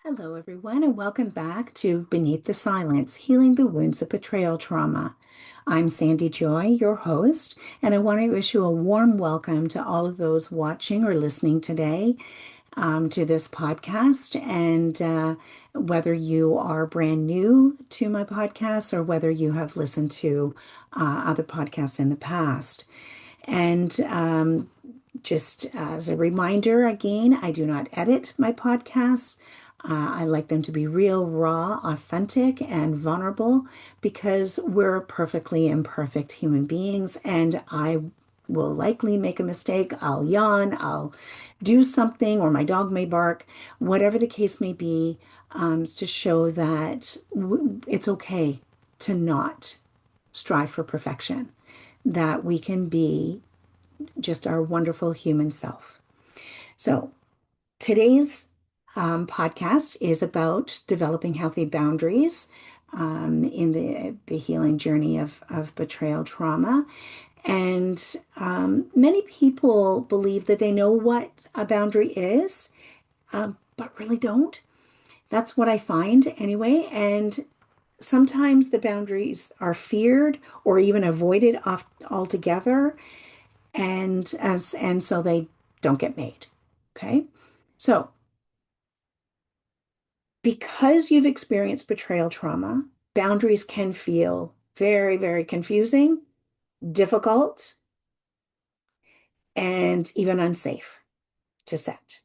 Hello, everyone, and welcome back to Beneath the Silence, Healing the Wounds of Betrayal Trauma. I'm Sandy Joy, your host, and I want to issue a warm welcome to all of those watching or listening today to this podcast. And whether you are brand new to my podcast or whether you have listened to other podcasts in the past. And just as a reminder, again, I do not edit my podcasts. I like them to be real, raw, authentic, and vulnerable because we're perfectly imperfect human beings, and I will likely make a mistake. I'll yawn, I'll do something, or my dog may bark, whatever the case may be, to show that it's okay to not strive for perfection, that we can be just our wonderful human self. So, today's podcast is about developing healthy boundaries in the healing journey of betrayal trauma. And many people believe that they know what a boundary is, but really don't. That's what I find anyway. And sometimes the boundaries are feared or even avoided altogether, and so they don't get made. Okay. So because you've experienced betrayal trauma, boundaries can feel very, very confusing, difficult, and even unsafe to set.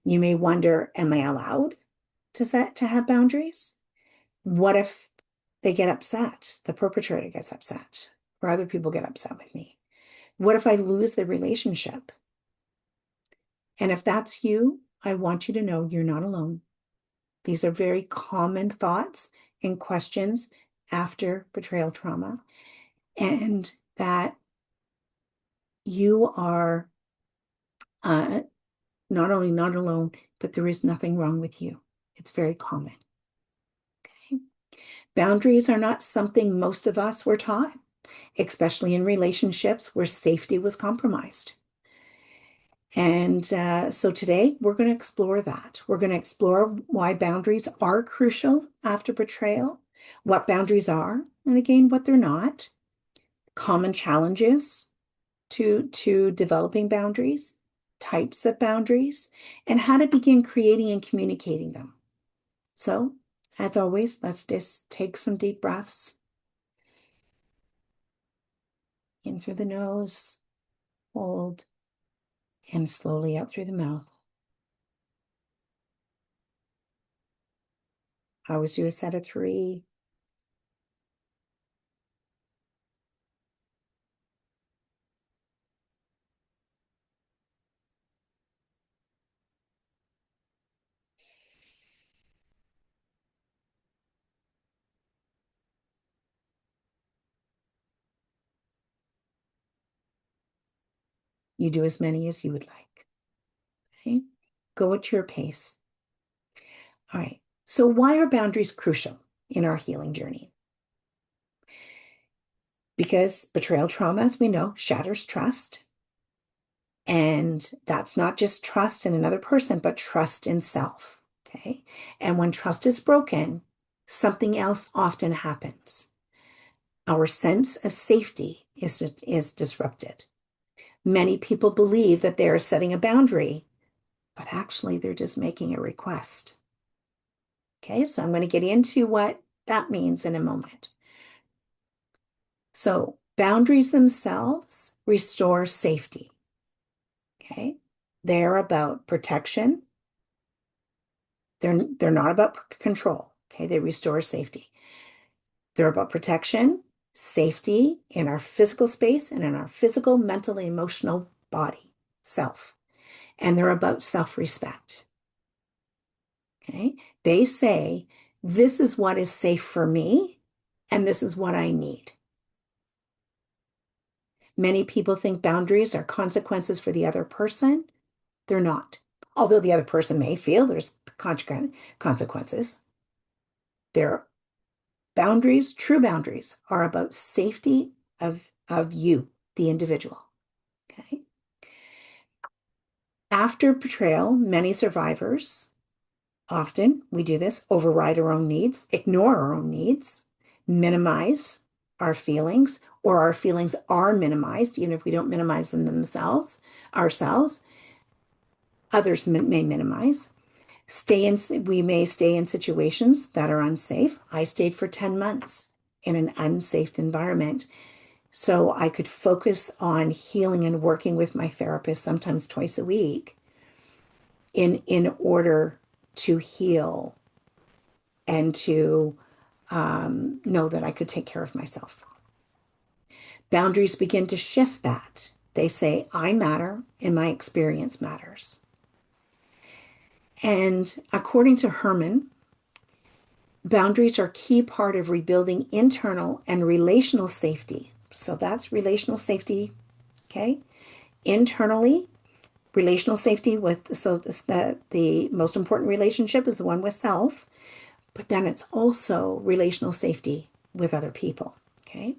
You may wonder, am I allowed to have boundaries? What if they get upset? The perpetrator gets upset, or other people get upset with me. What if I lose the relationship? And if that's you, I want you to know you're not alone. These are very common thoughts and questions after betrayal trauma, and that you are uh, not only not alone, but there is nothing wrong with you. It's very common. Okay. Boundaries are not something most of us were taught, especially in relationships where safety was compromised. And so today we're going to explore that. We're going to explore why boundaries are crucial after betrayal, what boundaries are, and again, what they're not, common challenges to developing boundaries, types of boundaries, and how to begin creating and communicating them. So, as always, let's just take some deep breaths in through the nose, hold, and slowly out through the mouth. I always do a set of three. You do as many as you would like. Okay? Go at your pace. All right. So, why are boundaries crucial in our healing journey? Because betrayal trauma, as we know, shatters trust. And that's not just trust in another person, but trust in self. Okay. And when trust is broken, something else often happens. Our sense of safety is disrupted. Many people believe that they are setting a boundary, but actually they're just making a request. Okay. So I'm going to get into what that means in a moment. So boundaries themselves restore safety. Okay. They're about protection. They're not about control. Okay. They restore safety. They're about protection, safety in our physical space and in our physical, mental, and emotional body, self. And they're about self-respect. Okay. They say, this is what is safe for me, and this is what I need. Many people think boundaries are consequences for the other person. They're not. Although the other person may feel there's consequences. Their boundaries, true boundaries, are about safety of you, the individual. Okay. After betrayal, many survivors Often we do this, override our own needs, ignore our own needs, minimize our feelings, or our feelings are minimized, even if we don't minimize them ourselves, others may minimize. We may stay in situations that are unsafe. I stayed for 10 months in an unsafe environment so I could focus on healing and working with my therapist sometimes twice a week in order to heal and to know that I could take care of myself. Boundaries begin to shift that. They say, I matter and my experience matters. And according to Herman, boundaries are a key part of rebuilding internal and relational safety. So that's relational safety, okay? Internally, relational safety the most important relationship is the one with self, but then it's also relational safety with other people, okay?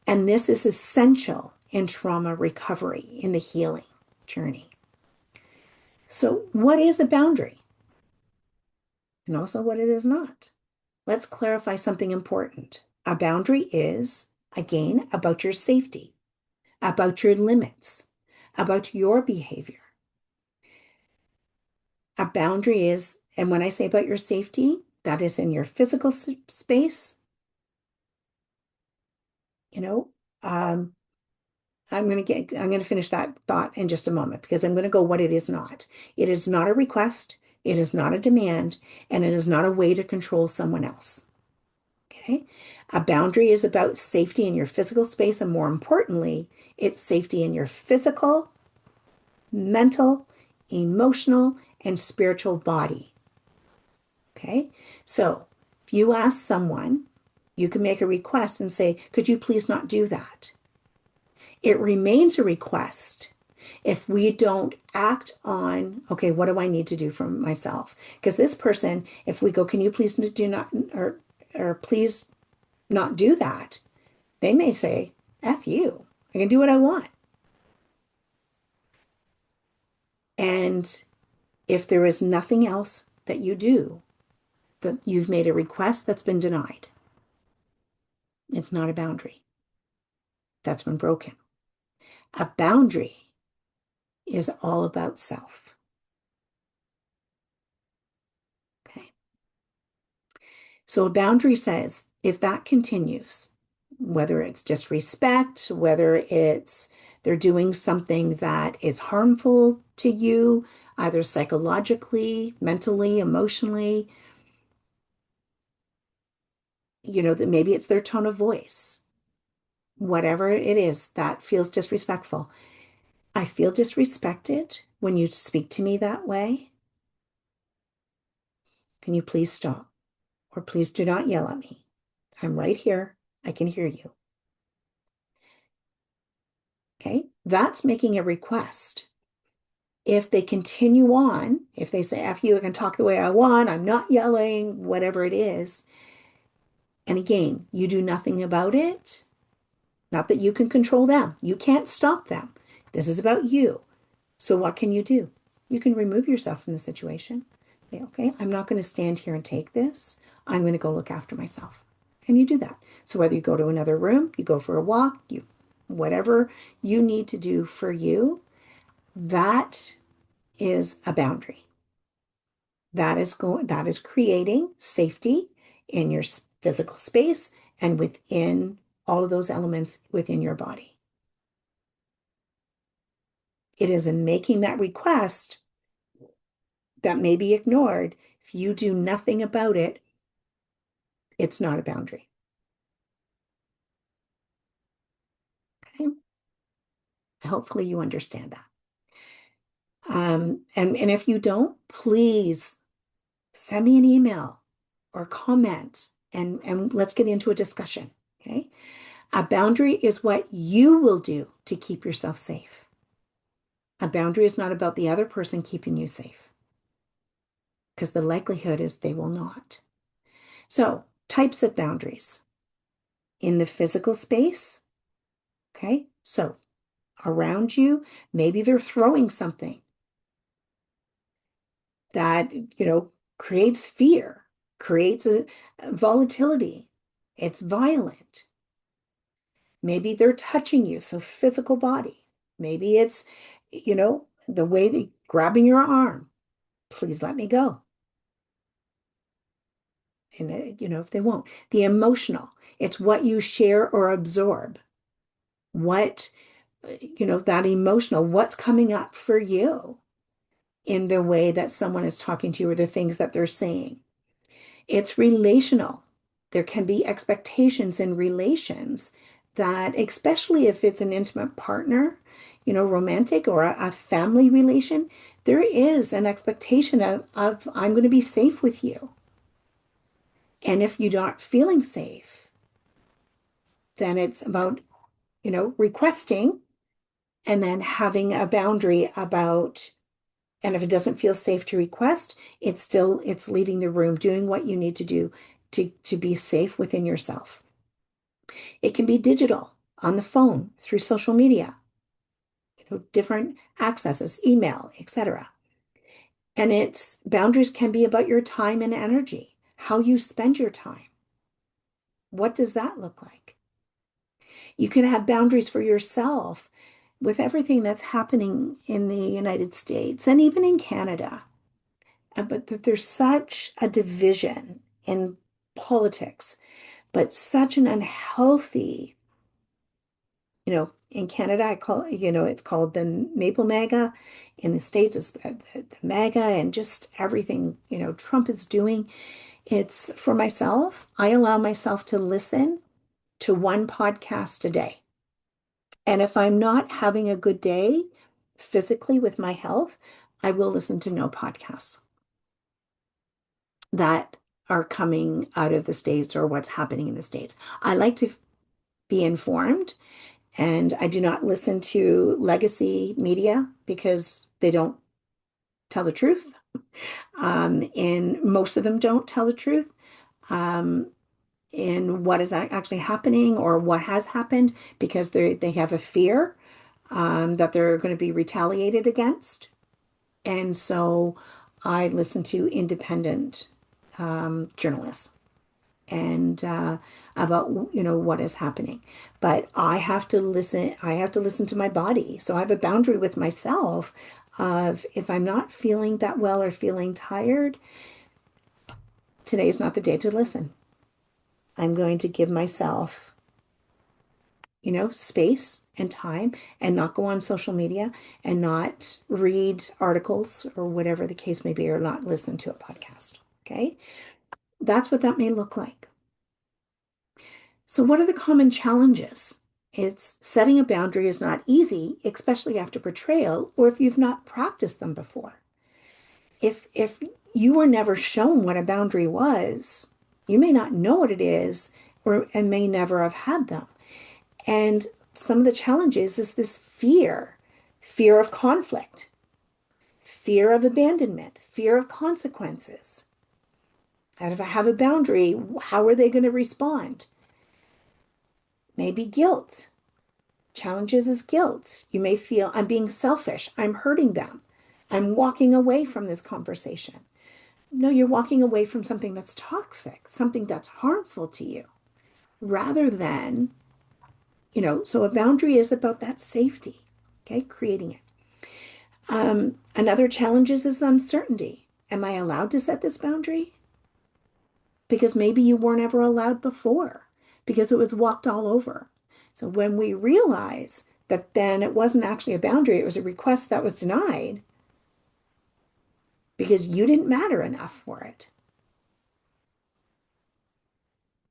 And this is essential in trauma recovery, in the healing journey. So, what is a boundary? And also what it is not. Let's clarify something important. A boundary is, again, about your safety, about your limits, about your behavior. A boundary is, and when I say about your safety, that is in your physical space. You know, um, I'm going to finish that thought in just a moment because I'm going to go what it is not. It is not a request. It is not a demand, and it is not a way to control someone else. Okay. A boundary is about safety in your physical space, and more importantly, it's safety in your physical, mental, emotional, and spiritual body. Okay. So if you ask someone, you can make a request and say, could you please not do that? It remains a request if we don't act on, okay, what do I need to do for myself? Because this person, if we go, can you please do not, or please not do that, they may say, F you, I can do what I want. And if there is nothing else that you do, but you've made a request that's been denied, it's not a boundary. That's been broken. A boundary is all about self. Okay. So a boundary says if that continues, whether it's disrespect, whether it's they're doing something that is harmful to you, either psychologically, mentally, emotionally, that maybe it's their tone of voice, whatever it is that feels disrespectful. I feel disrespected when you speak to me that way. Can you please stop? Or please do not yell at me. I'm right here. I can hear you. Okay, that's making a request. If they continue on, if they say, F you, I can talk the way I want, I'm not yelling, whatever it is, and again, you do nothing about it, not that you can control them. You can't stop them. This is about you. So what can you do? You can remove yourself from the situation. Say, okay, I'm not going to stand here and take this. I'm going to go look after myself. And you do that. So whether you go to another room, you go for a walk, whatever you need to do for you, that is a boundary. That is creating safety in your physical space and within all of those elements within your body. It is in making that request that may be ignored. If you do nothing about it, it's not a boundary. Okay. Hopefully you understand that. And if you don't, please send me an email or comment and let's get into a discussion. Okay. A boundary is what you will do to keep yourself safe. A boundary is not about the other person keeping you safe because the likelihood is they will not. So, types of boundaries in the physical space. Okay. So, around you, maybe they're throwing something that, creates fear, creates a volatility. It's violent. Maybe they're touching you, so physical body. Maybe it's, the way they grabbing your arm. Please let me go. And, if they won't. The emotional, it's what you share or absorb. What, that emotional, what's coming up for you in the way that someone is talking to you or the things that they're saying. It's relational. There can be expectations in relations that, especially if it's an intimate partner, romantic or a family relation, there is an expectation of I'm going to be safe with you. And if you're not feeling safe, then it's about, requesting and then having a boundary about, and if it doesn't feel safe to request, it's leaving the room, doing what you need to do to be safe within yourself. It can be digital, on the phone, through social media, different accesses, email, etc. And its boundaries can be about your time and energy, how you spend your time. What does that look like? You can have boundaries for yourself with everything that's happening in the United States and even in Canada. But that there's such a division in politics, but such an unhealthy, in Canada, I call, it's called the Maple MAGA. In the States, it's the MAGA and just everything, Trump is doing. It's for myself. I allow myself to listen to one podcast a day. And if I'm not having a good day physically with my health, I will listen to no podcasts that are coming out of the States or what's happening in the States. I like to be informed, and I do not listen to legacy media because they don't tell the truth. And most of them don't tell the truth um, in what is actually happening or what has happened because they have a fear that they're going to be retaliated against. And so I listen to independent journalists and about what is happening. But I have to listen to my body. So I have a boundary with myself of if I'm not feeling that well or feeling tired, today is not the day to listen. I'm going to give myself, space and time and not go on social media and not read articles or whatever the case may be, or not listen to a podcast. Okay. That's what that may look like. So, what are the common challenges? It's setting a boundary is not easy, especially after betrayal or if you've not practiced them before. If you were never shown what a boundary was, you may not know what it is or and may never have had them. And some of the challenges is this fear of conflict, fear of abandonment, fear of consequences. And if I have a boundary, how are they going to respond? Maybe guilt. Challenges is guilt. You may feel I'm being selfish. I'm hurting them. I'm walking away from this conversation. No, you're walking away from something that's toxic, something that's harmful to you, rather than, so a boundary is about that safety, okay, creating it. Another challenge is uncertainty. Am I allowed to set this boundary? Because maybe you weren't ever allowed before, because it was walked all over. So when we realize that then it wasn't actually a boundary, it was a request that was denied because you didn't matter enough for it,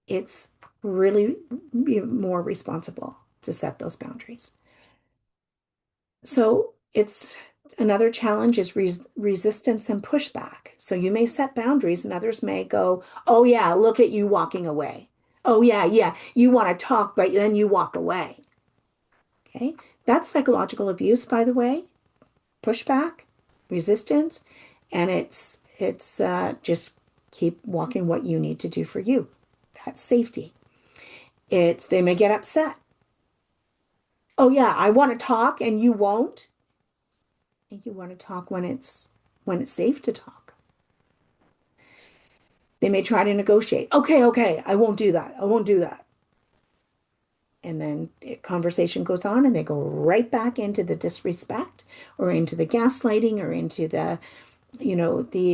it's really more responsible to set those boundaries. So it's another challenge is resistance and pushback. So you may set boundaries and others may go, oh yeah, look at you walking away. Oh yeah, yeah, you want to talk, but then you walk away. Okay. That's psychological abuse, by the way. Pushback, resistance, and it's just keep walking what you need to do for you. That's safety. It's they may get upset. Oh yeah, I want to talk and you won't. And you want to talk when it's safe to talk. They may try to negotiate. Okay, okay, I won't do that. I won't do that. And then conversation goes on and they go right back into the disrespect or into the gaslighting or into the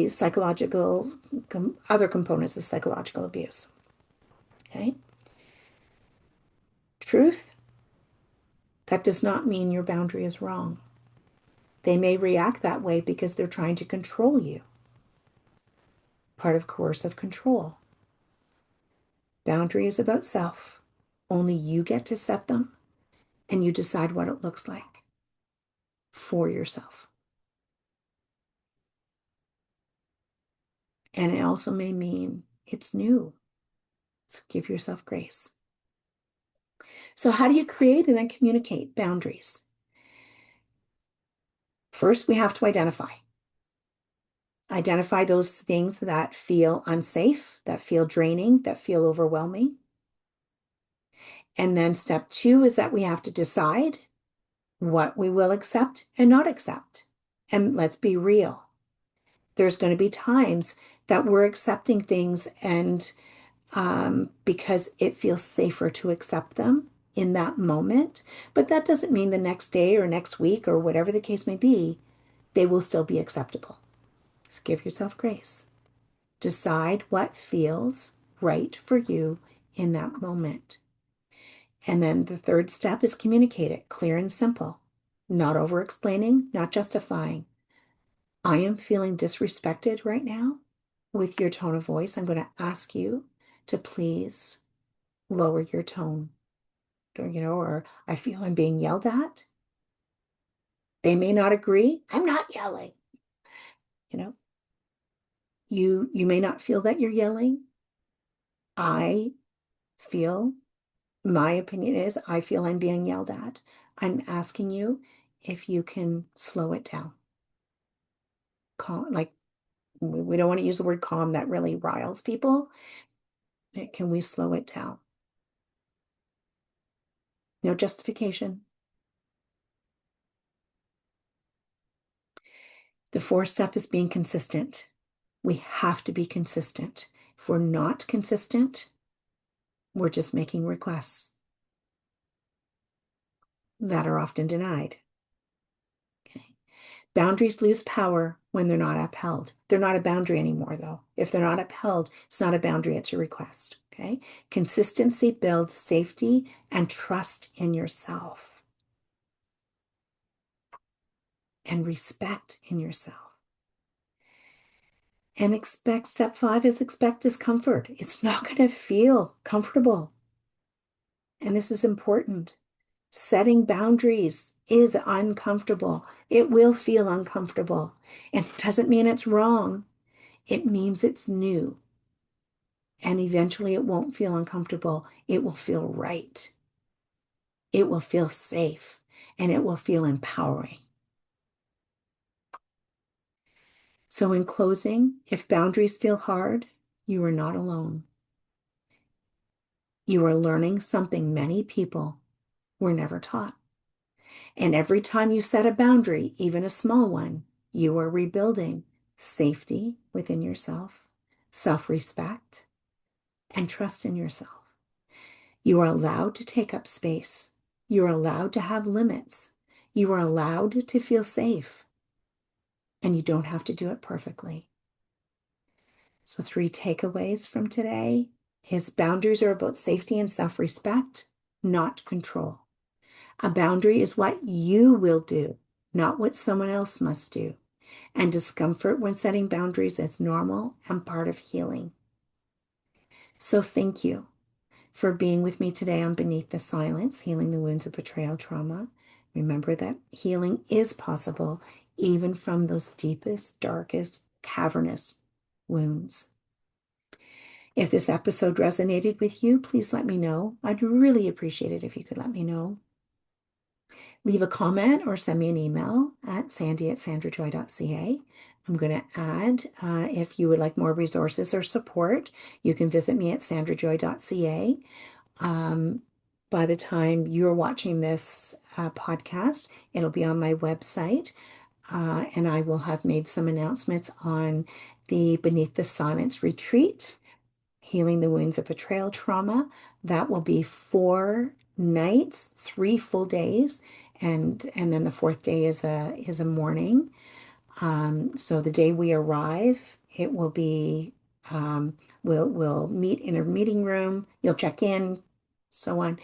psychological, other components of psychological abuse. Okay. Truth, that does not mean your boundary is wrong. They may react that way because they're trying to control you, part of coercive control. Boundary is about self. Only you get to set them and you decide what it looks like for yourself. And it also may mean it's new. So give yourself grace. So, how do you create and then communicate boundaries? First, we have to identify. Identify those things that feel unsafe, that feel draining, that feel overwhelming. And then step two is that we have to decide what we will accept and not accept. And let's be real. There's going to be times that we're accepting things and because it feels safer to accept them in that moment. But that doesn't mean the next day or next week or whatever the case may be, they will still be acceptable. So give yourself grace. Decide what feels right for you in that moment. And then the third step is communicate it clear and simple, not over explaining, not justifying. I am feeling disrespected right now with your tone of voice. I'm going to ask you to please lower your tone, or I feel I'm being yelled at. They may not agree. I'm not yelling. You know, you may not feel that you're yelling. I feel, my opinion is, I feel I'm being yelled at. I'm asking you if you can slow it down. Calm, like we don't want to use the word calm, that really riles people. Can we slow it down? No justification. The fourth step is being consistent. We have to be consistent. If we're not consistent, we're just making requests that are often denied. Okay. Boundaries lose power when they're not upheld. They're not a boundary anymore, though. If they're not upheld, it's not a boundary, it's a request. Okay. Consistency builds safety and trust in yourself and respect in yourself. And step five is expect discomfort. It's not going to feel comfortable. And this is important. Setting boundaries is uncomfortable. It will feel uncomfortable. And it doesn't mean it's wrong. It means it's new. And eventually it won't feel uncomfortable. It will feel right. It will feel safe. And it will feel empowering. So in closing, if boundaries feel hard, you are not alone. You are learning something many people were never taught. And every time you set a boundary, even a small one, you are rebuilding safety within yourself, self-respect, and trust in yourself. You are allowed to take up space. You are allowed to have limits. You are allowed to feel safe. And you don't have to do it perfectly. So 3 takeaways from today is boundaries are about safety and self-respect, not control. A boundary is what you will do, not what someone else must do. And discomfort when setting boundaries is normal and part of healing. So thank you for being with me today on Beneath the Silence, Healing the Wounds of Betrayal Trauma. Remember that healing is possible even from those deepest, darkest, cavernous wounds. If this episode resonated with you, please let me know. I'd really appreciate it if you could let me know. Leave a comment or send me an email at sandy@sandrajoy.ca. I'm going to add, if you would like more resources or support, you can visit me at sandrajoy.ca. By the time you're watching this podcast, it'll be on my website. and I will have made some announcements on the Beneath the Silence retreat, Healing the Wounds of Betrayal Trauma. That will be 4 nights, 3 full days, and then the fourth day is a morning. So the day we arrive, it will be we'll meet in a meeting room. You'll check in, so on.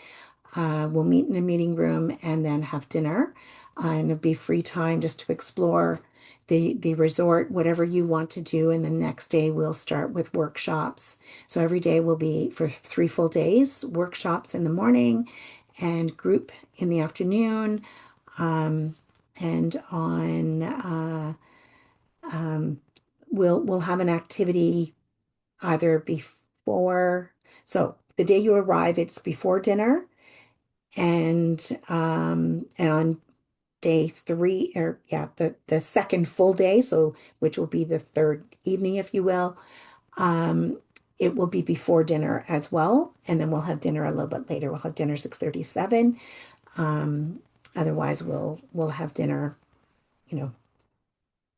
We'll meet in a meeting room and then have dinner. And it'll be free time just to explore the resort, whatever you want to do. And the next day we'll start with workshops. So every day will be for 3 full days, workshops in the morning and group in the afternoon. Um, and on um, we'll have an activity either before. So the day you arrive, it's before dinner, and on day three, or yeah, the second full day, so which will be the third evening, if you will, um, it will be before dinner as well, and then we'll have dinner a little bit later. We'll have dinner 6:37. Um, Otherwise, we'll have dinner, you know,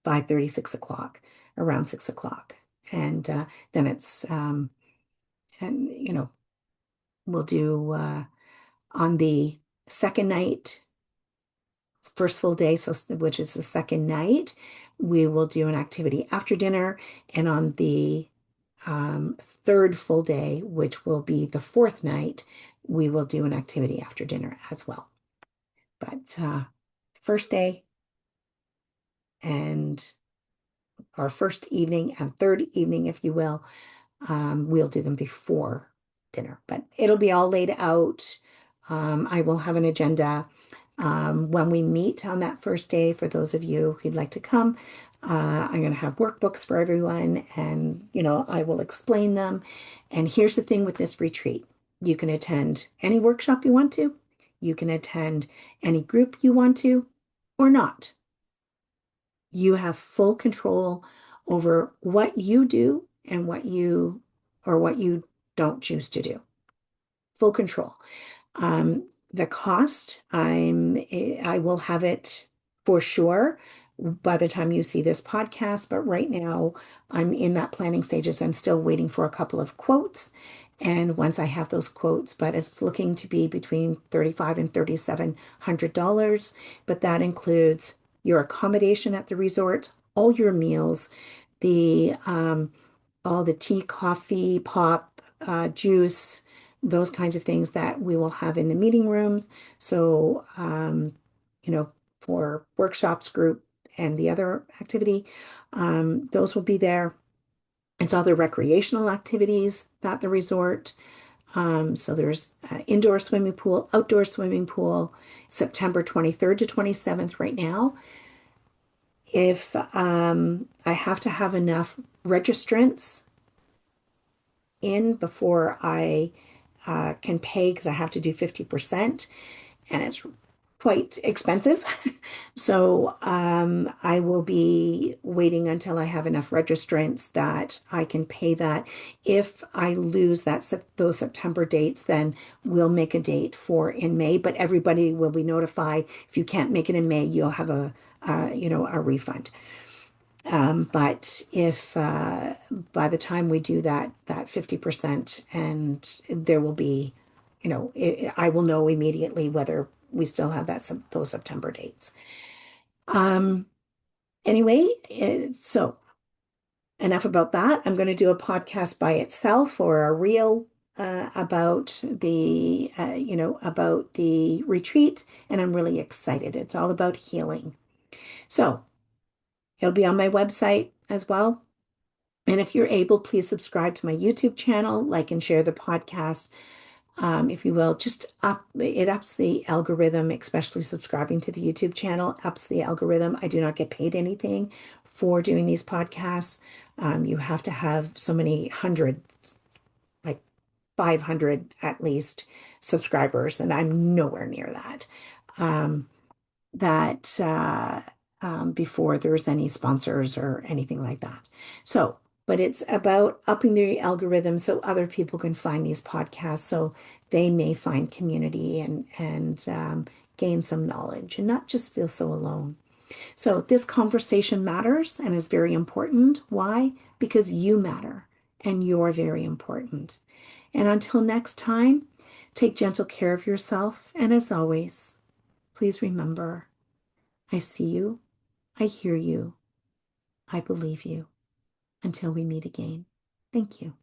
5:30, 6 o'clock, around 6 o'clock, and then it's and we'll do on the second night, first full day, so which is the second night, we will do an activity after dinner, and on the third full day, which will be the fourth night, we will do an activity after dinner as well. But first day and our first evening and third evening, if you will, we'll do them before dinner, but it'll be all laid out. I will have an agenda when we meet on that first day. For those of you who'd like to come, I'm going to have workbooks for everyone, and I will explain them. And here's the thing with this retreat: you can attend any workshop you want to, you can attend any group you want to, or not. You have full control over what you do and what you don't choose to do. Full control. The cost, I will have it for sure by the time you see this podcast, but right now I'm in that planning stages. I'm still waiting for a couple of quotes. And once I have those quotes, but it's looking to be between $3,500 and $3,700. But that includes your accommodation at the resort, all your meals, the all the tea, coffee, pop, juice, those kinds of things that we will have in the meeting rooms. So, for workshops, group, and the other activity, those will be there. It's all the recreational activities at the resort. So there's indoor swimming pool, outdoor swimming pool, September 23rd to 27th right now. If I have to have enough registrants in before I can pay, because I have to do 50%, and it's quite expensive. So I will be waiting until I have enough registrants that I can pay that. If I lose those September dates, then we'll make a date for in May, but everybody will be notified. If you can't make it in May, you'll have a refund. But if by the time we do that 50%, and there will be, I will know immediately whether we still have those September dates. Um, anyway, so enough about that. I'm going to do a podcast by itself, or a reel about the retreat, and I'm really excited. It's all about healing. So it'll be on my website as well. And if you're able, please subscribe to my YouTube channel, like and share the podcast, if you will. It ups the algorithm, especially subscribing to the YouTube channel, ups the algorithm. I do not get paid anything for doing these podcasts. You have to have so many hundreds, like 500 at least, subscribers, and I'm nowhere near that. Um, that Before there's any sponsors or anything like that. So, but it's about upping the algorithm so other people can find these podcasts, so they may find community and gain some knowledge and not just feel so alone. So this conversation matters and is very important. Why? Because you matter and you're very important. And until next time, take gentle care of yourself. And as always, please remember, I see you, I hear you, I believe you. Until we meet again. Thank you.